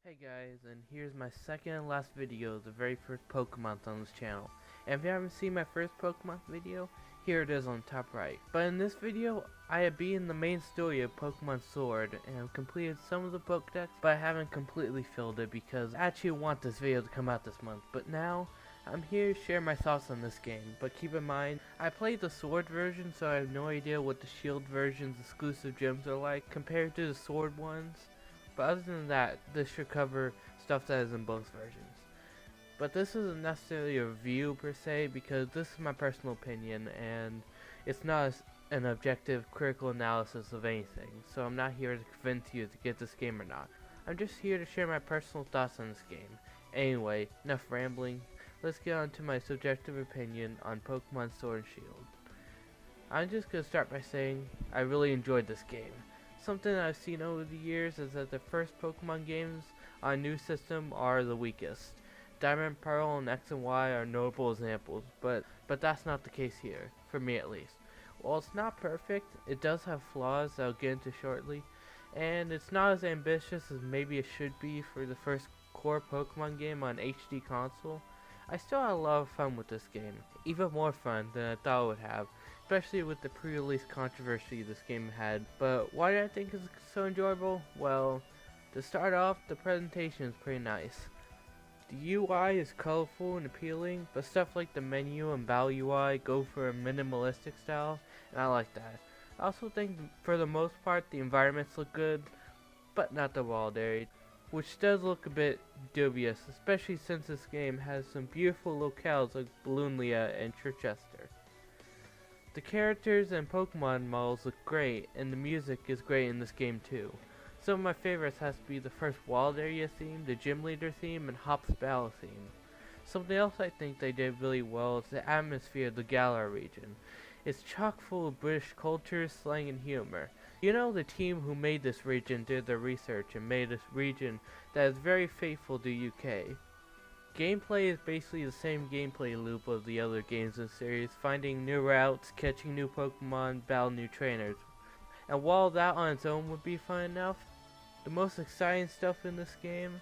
Hey guys, and here's my second and last video, the very first PokeMonth on this channel. And if you haven't seen my first PokeMonth video, here it is on top right. But in this video, I have beaten the main story of Pokemon Sword and have completed some of the Pokedex, but I haven't completely filled it because I actually want this video to come out this month. But now, I'm here to share my thoughts on this game, but keep in mind, I played the Sword version, so I have no idea what the Shield version's exclusive gyms are like compared to the Sword ones. But other than that, this should cover stuff that is in both versions. But this isn't necessarily a review per se, because this is my personal opinion, and it's not an objective critical analysis of anything, so I'm not here to convince you to get this game or not. I'm just here to share my personal thoughts on this game. Anyway, enough rambling, let's get on to my subjective opinion on Pokemon Sword and Shield. I'm just going to start by saying, I really enjoyed this game. Something that I've seen over the years is that the first Pokemon games on a new system are the weakest. Diamond, Pearl, and X and Y are notable examples, but that's not the case here, for me at least. While it's not perfect, it does have flaws that I'll get into shortly, and it's not as ambitious as maybe it should be for the first core Pokemon game on HD console. I still had a lot of fun with this game, even more fun than I thought it would have, especially with the pre-release controversy this game had. But why do I think it's so enjoyable? Well, to start off, the presentation is pretty nice. The UI is colorful and appealing, but stuff like the menu and battle UI go for a minimalistic style, and I like that. I also think for the most part the environments look good, but not the wild area, which does look a bit dubious, especially since this game has some beautiful locales like Balloonlia and Chichester. The characters and Pokemon models look great, and the music is great in this game too. Some of my favorites has to be the first Wild Area theme, the Gym Leader theme, and Hop's Battle theme. Something else I think they did really well is the atmosphere of the Galar region. It's chock full of British culture, slang, and humor. You know, the team who made this region did their research and made this region that is very faithful to UK. Gameplay is basically the same gameplay loop of the other games in the series, finding new routes, catching new Pokemon, battling new trainers. And while that on its own would be fun enough, the most exciting stuff in this game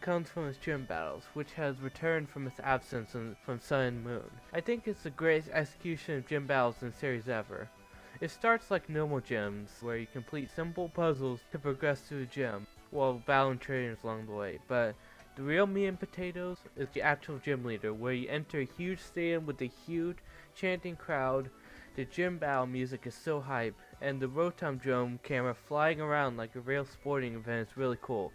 comes from its gym battles, which has returned from its absence from Sun and Moon. I think it's the greatest execution of gym battles in the series ever. It starts like normal gyms, where you complete simple puzzles to progress through the gym, while battling trainers along the way, but the real meat and potatoes is the actual gym leader, where you enter a huge stadium with a huge chanting crowd. The gym battle music is so hype, and the Rotom drone camera flying around like a real sporting event is really cool.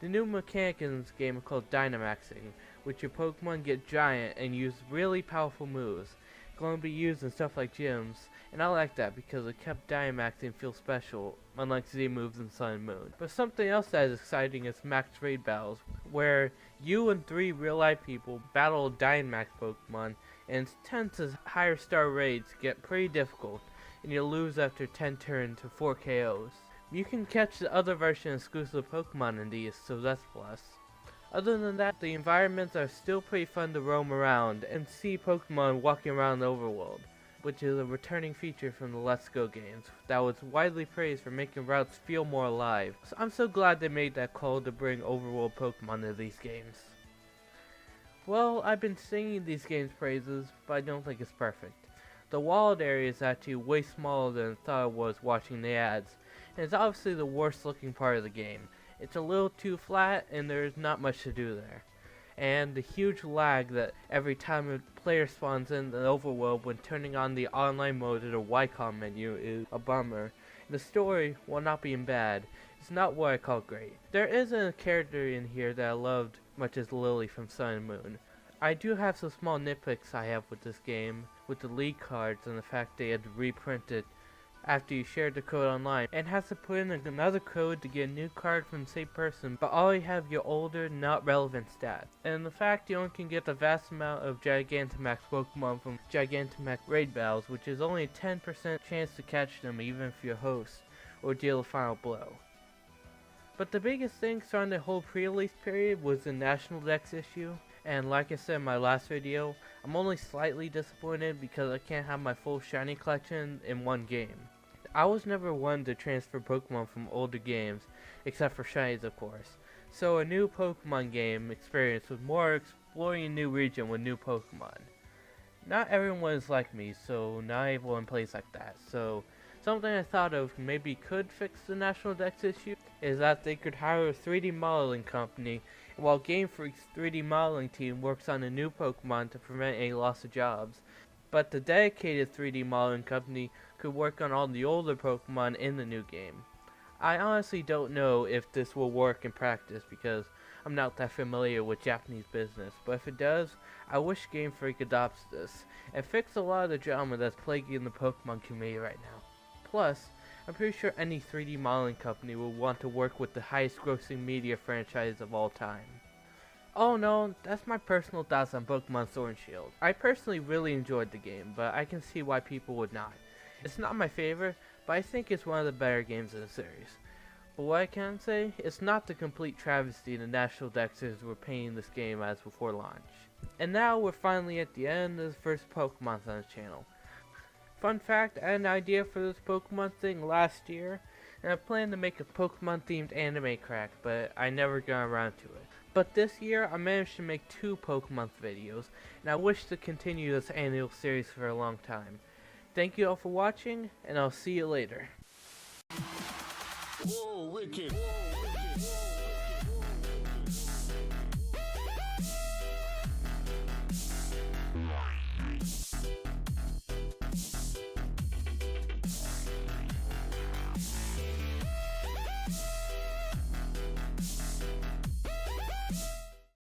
The new mechanic in this game is called Dynamaxing, which your Pokemon get giant and use really powerful moves. Going to be used in stuff like gyms, and I like that because it kept Dynamaxing feel special, unlike Z moves in Sun and Moon. But something else that is exciting is max raid battles, where you and 3 real-life people battle Dynamax Pokemon, and its 10 to higher star raids get pretty difficult, and you lose after 10 turns to 4 KOs. You can catch the other version exclusive Pokemon in these, so that's a plus. Other than that, the environments are still pretty fun to roam around and see Pokemon walking around the overworld, which is a returning feature from the Let's Go games that was widely praised for making routes feel more alive. So I'm so glad they made that call to bring overworld Pokemon to these games. Well, I've been singing these games' praises, but I don't think it's perfect. The wild area is actually way smaller than I thought it was watching the ads, and it's obviously the worst looking part of the game. It's a little too flat, and there's not much to do there. And the huge lag that every time a player spawns in the overworld when turning on the online mode at a Icon menu is a bummer. The story, while not being bad, is not what I call great. There isn't a character in here that I loved much as Lily from Sun and Moon. I do have some small nitpicks I have with this game, with the league cards and the fact they had to reprint it after you shared the code online, and has to put in another code to get a new card from the same person, but all you have your older, not relevant stats. And the fact you only can get the vast amount of Gigantamax Pokemon from Gigantamax raid battles, which is only a 10% chance to catch them even if you're host, or deal a final blow. But the biggest thing starting the whole pre-release period was the National Dex issue, and like I said in my last video, I'm only slightly disappointed because I can't have my full shiny collection in one game. I was never one to transfer Pokemon from older games, except for shinies of course, So a new Pokemon game experience with more exploring a new region with new Pokemon. Not everyone is like me, so not everyone plays like that. So something I thought of maybe could fix the National Dex issue is that they could hire a 3D modeling company while Game Freak's 3D modeling team works on a new Pokemon to prevent a loss of jobs. But the dedicated 3D modeling company could work on all the older Pokemon in the new game. I honestly don't know if this will work in practice because I'm not that familiar with Japanese business, but if it does, I wish Game Freak adopts this and fix a lot of the drama that's plaguing the Pokemon community right now. Plus, I'm pretty sure any 3D modeling company will want to work with the highest grossing media franchise of all time. Oh no, that's my personal thoughts on Pokemon Sword and Shield. I personally really enjoyed the game, but I can see why people would not. It's not my favorite, but I think it's one of the better games in the series. But what I can say, it's not the complete travesty the National Dexters were painting this game as before launch. And now we're finally at the end of the first PokeMonth on the channel. Fun fact, I had an idea for this Pokemon thing last year, and I planned to make a Pokemon themed anime crack, but I never got around to it. But this year, I managed to make 2 PokeMonth videos, and I wish to continue this annual series for a long time. Thank you all for watching, and I'll see you later. Whoa, wicked. Whoa, wicked.